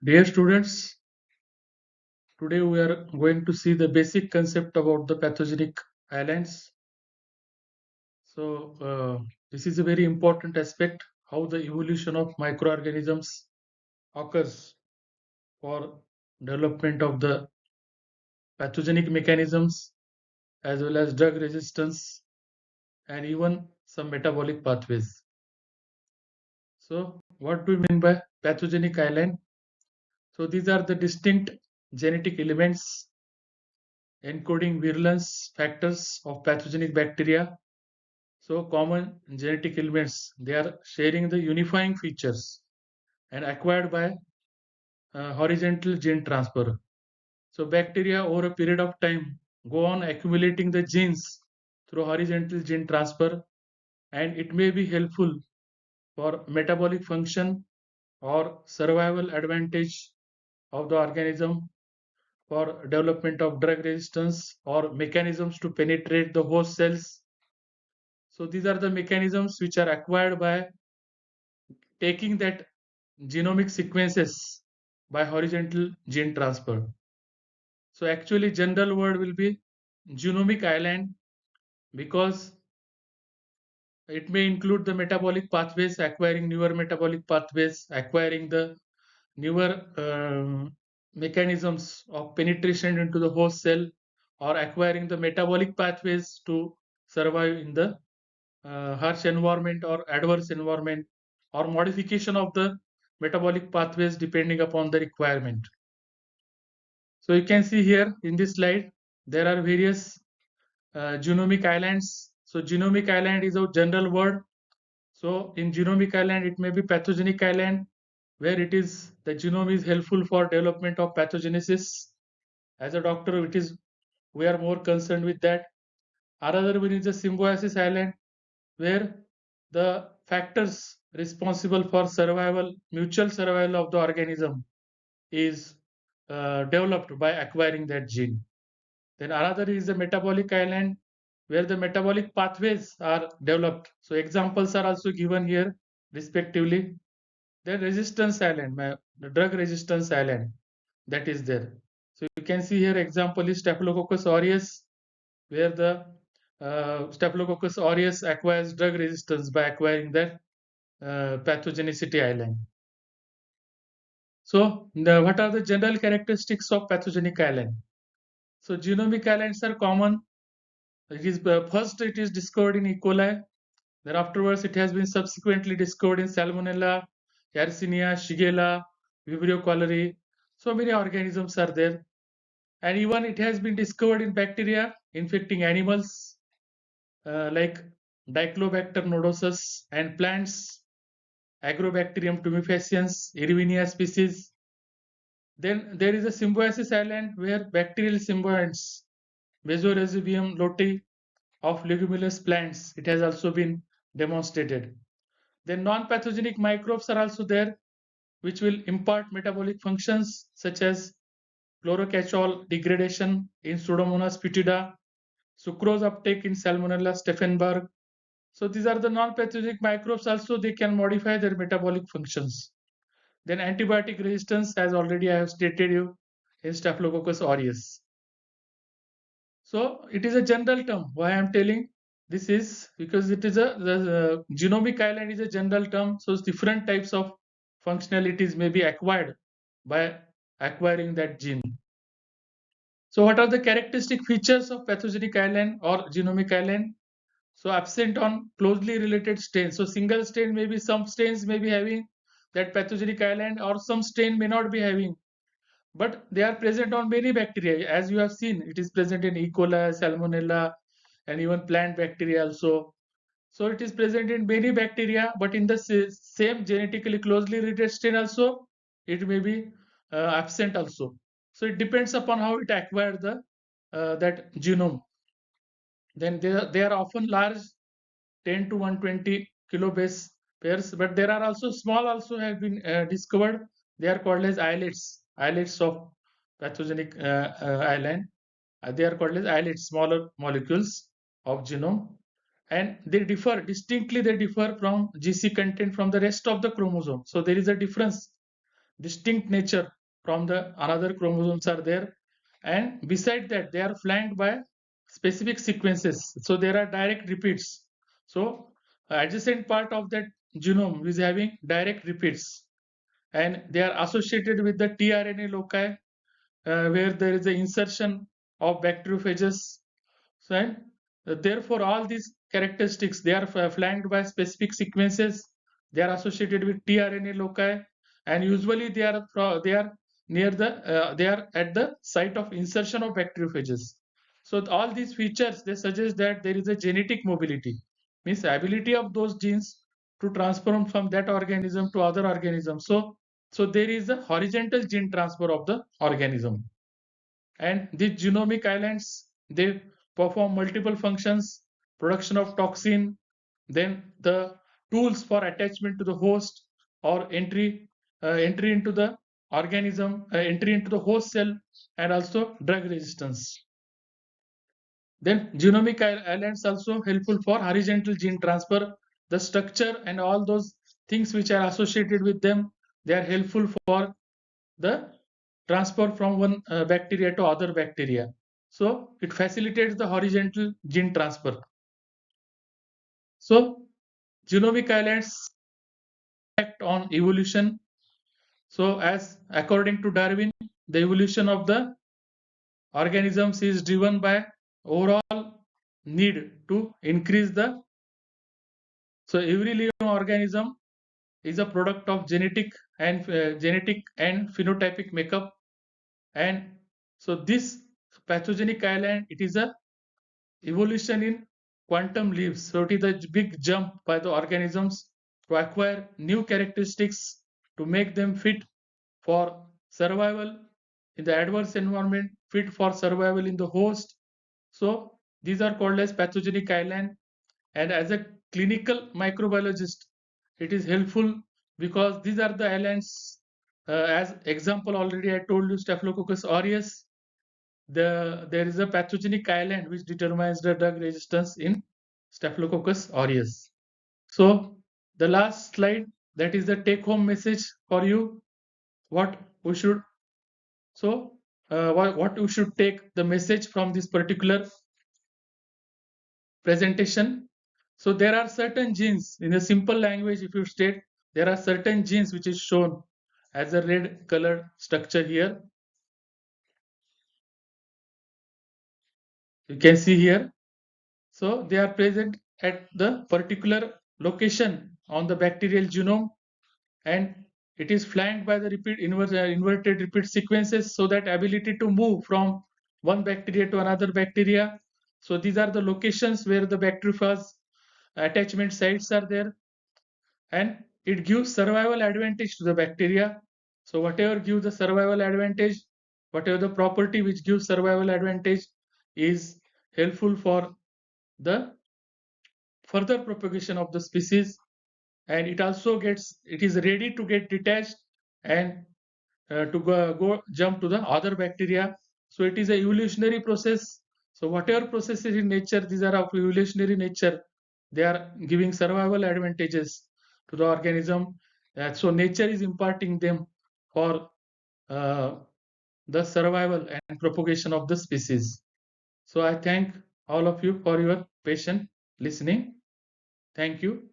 Dear students, today we are going to see the basic concept about the pathogenic islands. This is a very important aspect, how the evolution of microorganisms occurs for development of the pathogenic mechanisms as well as drug resistance and even some metabolic pathways. So what do we mean by pathogenic island? So these are the distinct genetic elements encoding virulence factors of pathogenic bacteria. So common genetic elements, they are sharing the unifying features and acquired by horizontal gene transfer. So bacteria over a period of time go on accumulating the genes through horizontal gene transfer, and it may be helpful for metabolic function or survival advantage of the organism, for development of drug resistance or mechanisms to penetrate the host cells. So these are the mechanisms which are acquired by taking that genomic sequences by horizontal gene transfer. So actually general word will be genomic island, because it may include the metabolic pathways, acquiring newer metabolic pathways, acquiring the newer mechanisms of penetration into the host cell, or acquiring the metabolic pathways to survive in the harsh environment or adverse environment, or modification of the metabolic pathways depending upon the requirement. So you can see here in this slide, there are various genomic islands. So genomic island is a general word. So in genomic island, it may be pathogenic island, where it is the genome is helpful for development of pathogenesis. As a doctor, we are more concerned with that. Another one is the symbiosis island, where the factors responsible for survival, mutual survival of the organism, is developed by acquiring that gene. Then another is the metabolic island, where the metabolic pathways are developed. So examples are also given here respectively. Then resistance island, the drug resistance island, that is there. So you can see here example is Staphylococcus aureus, where the Staphylococcus aureus acquires drug resistance by acquiring that pathogenicity island. So what are the general characteristics of pathogenic island? So genomic islands are common. It is first it is discovered in E. coli. Then afterwards it has been subsequently discovered in Salmonella, Yersinia, Shigella, Vibrio cholerae. So many organisms are there, and even it has been discovered in bacteria infecting animals like Diclobacter nodosus, and plants Agrobacterium tumefaciens, Irvinia species. Then there is a symbiosis island, where bacterial symbionts, Mesorhizium loti, of leguminous plants, it has also been demonstrated. Then non-pathogenic microbes are also there, which will impart metabolic functions such as chlorocatechol degradation in Pseudomonas fetida, sucrose uptake in Salmonella Steffenberg. So these are the non-pathogenic microbes. Also, they can modify their metabolic functions. Then antibiotic resistance, as already I have stated you, in Staphylococcus aureus. So it is a general term. Why I am telling this is because it is the genomic island is a general term. So different types of functionalities may be acquired by acquiring that gene. So what are the characteristic features of pathogenic island or genomic island? So absent on closely related strains. So single strain, maybe some strains may be having that pathogenic island, or some strain may not be having, but they are present on many bacteria. As you have seen, it is present in E. coli, Salmonella, and even plant bacteria also. So it is present in many bacteria, but in the same genetically closely related strain also, it may be absent also. So it depends upon how it acquired the that genome. Then they are often large, 10 to 120 kilobase pairs, but there are also small also have been discovered. They are called as islets of pathogenic island. They are called as islets, smaller molecules of genome, and they differ distinctly. They differ from GC content from the rest of the chromosome. So there is a difference. distinct nature from the another chromosomes are there, and beside that they are flanked by specific sequences. So there are direct repeats. So adjacent part of that genome is having direct repeats, and they are associated with the tRNA loci where there is an insertion of bacteriophages. So, and therefore, all these characteristics they are flanked by specific sequences. They are associated with tRNA loci, and usually they are near the they are at the site of insertion of bacteriophages. So all these features they suggest that there is a genetic mobility, means ability of those genes to transform from that organism to other organisms. So there is a horizontal gene transfer of the organism, and these genomic islands they perform multiple functions: production of toxin, then the tools for attachment to the host or entry into the organism, entry into the host cell, and also drug resistance. Then genomic islands also helpful for horizontal gene transfer. The structure and all those things which are associated with them, they are helpful for the transfer from one bacteria to other bacteria. So it facilitates the horizontal gene transfer. So genomic islands act on evolution. So as according to Darwin, the evolution of the organisms is driven by overall need to increase the. So every living organism is a product of genetic and phenotypic makeup, and so this pathogenic island it is a evolution in quantum leaps. So it is a big jump by the organisms to acquire new characteristics to make them fit for survival in the adverse environment, fit for survival in the host. So these are called as pathogenic island. And as a clinical microbiologist, it is helpful because these are the islands. As example, already I told you Staphylococcus aureus. There is a pathogenic island which determines the drug resistance in Staphylococcus aureus. So the last slide, that is the take-home message for you. What we should what we should take the message from this particular presentation. So there are certain genes in a simple language. If you state there are certain genes which is shown as a red colored structure here. You can see here. So they are present at the particular location on the bacterial genome, and it is flanked by the inverted repeat sequences, so that ability to move from one bacteria to another bacteria. So these are the locations where the bacteriophage attachment sites are there, and it gives survival advantage to the bacteria. So whatever gives the survival advantage, whatever the property which gives survival advantage is helpful for the further propagation of the species, and it is ready to get detached and to go jump to the other bacteria. So it is a evolutionary process. So whatever processes in nature, these are of evolutionary nature. They are giving survival advantages to the organism. So nature is imparting them for uh, the survival and propagation of the species. So I thank all of you for your patient listening. Thank you.